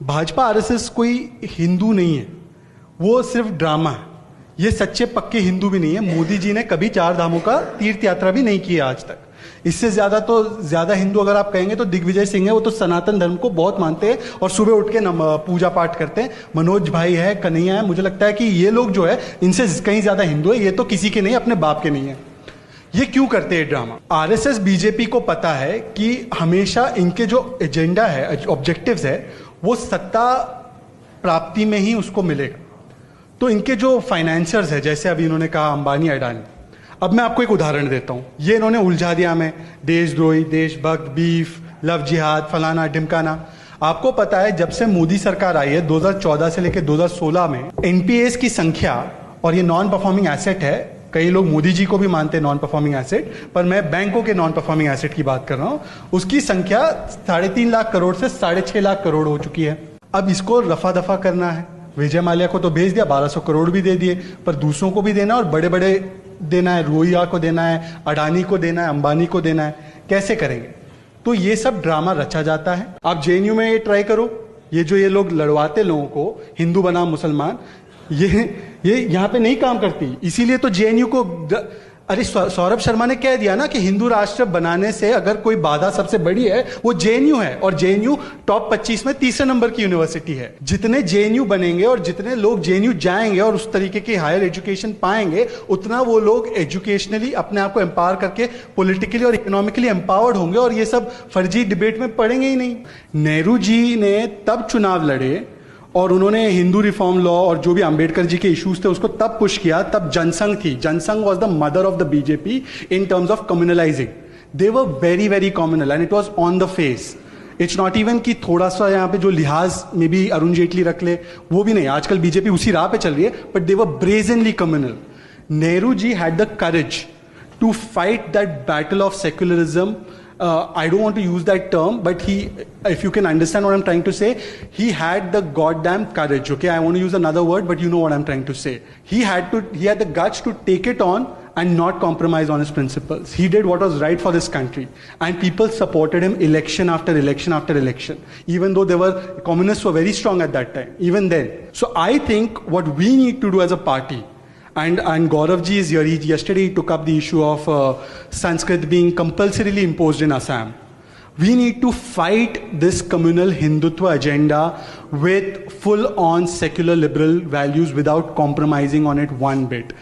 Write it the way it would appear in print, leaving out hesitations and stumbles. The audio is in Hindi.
भाजपा आरएसएस कोई हिंदू नहीं है, वो सिर्फ ड्रामा है। ये सच्चे पक्के हिंदू भी नहीं है। मोदी जी ने कभी 4 धामों का तीर्थ यात्रा भी नहीं की है आज तक। इससे ज्यादा हिंदू अगर आप कहेंगे तो दिग्विजय सिंह है, वो तो सनातन धर्म को बहुत मानते हैं और सुबह उठ के पूजा पाठ करते हैं। मनोज भाई है, कन्हैया है, मुझे लगता है कि ये लोग जो है इनसे कहीं ज्यादा हिंदू है। ये तो किसी के नहीं, अपने बाप के नहीं है। ये क्यों करते हैं ड्रामा? आरएसएस बीजेपी को पता है कि हमेशा इनके जो एजेंडा है, ऑब्जेक्टिव्स है, वो सत्ता प्राप्ति में ही उसको मिलेगा। तो इनके जो फाइनेंसर्स है, जैसे अभी इन्होंने कहा अंबानी अडानी, अब मैं आपको एक उदाहरण देता हूं। ये इन्होंने उलझा दिया में देशद्रोही, देशभक्त, बीफ, लव जिहाद, फलाना ढिमकाना। आपको पता है जब से मोदी सरकार आई है 2014 से लेकर 2016 में एनपीएस की संख्या, और ये नॉन परफॉर्मिंग एसेट है, कई लोग मोदी जी को भी मानते हैं नॉन परफॉर्मिंग एसेट, पर मैं बैंकों के नॉन परफॉर्मिंग एसेट की बात कर रहा हूं, उसकी संख्या 3.5 लाख करोड़ से 6.5 लाख करोड़ हो चुकी है। अब इसको रफा दफा करना है। विजय माल्या को तो भेज दिया, 1200 करोड़ भी दे दिए, पर दूसरों को भी देना और बड़े बड़े देना है, रोहिया को देना है, अडानी को देना है, अंबानी को देना है। कैसे करेंगे? तो ये सब ड्रामा रचा जाता है। आप जेएनयू में ये ट्राई करो, ये लोग लड़वाते लोगों को हिंदू बनाम मुसलमान, ये यहां पे नहीं काम करती। इसीलिए तो जेएनयू को अरे सौरभ शर्मा ने कह दिया ना कि हिंदू राष्ट्र बनाने से अगर कोई बाधा सबसे बड़ी है वो जेएनयू है, और जेएनयू टॉप 25 में तीसरे नंबर की यूनिवर्सिटी है। जितने जेएनयू बनेंगे और जितने लोग जेएनयू जाएंगे और उस तरीके की हायर एजुकेशन पाएंगे, उतना वो लोग एजुकेशनली अपने आप को एम्पावर करके पॉलिटिकली और इकोनॉमिकली एम्पावर्ड होंगे, और ये सब फर्जी डिबेट में पड़ेंगे ही नहीं। नेहरू जी ने तब चुनाव लड़े और उन्होंने हिंदू रिफॉर्म लॉ और जो भी अंबेडकर जी के इश्यूज थे उसको तब पुश किया, तब जनसंघ थी। Jana Sangh was the mother of the BJP in terms of communalising. They were very very communal and it was on the face. It's not even कि थोड़ा सा यहाँ पे जो लिहाज में भी अरुण जेटली रख ले, वो भी नहीं। आजकल बीजेपी उसी राह पे चल रही है, but they were brazenly communal. Nehru ji had the courage to fight that battle of secularism. I don't want to use that term, but if you can understand what I'm trying to say, he had the goddamn courage. Okay, I want to use another word, but you know what I'm trying to say. He had the guts to take it on and not compromise on his principles. He did what was right for this country, and people supported him election after election after election. Even though communists were very strong at that time, even then. So I think what we need to do as a party. And Gaurav ji is here. Yesterday he took up the issue of Sanskrit being compulsorily imposed in Assam. We need to fight this communal Hindutva agenda with full-on secular liberal values without compromising on it one bit.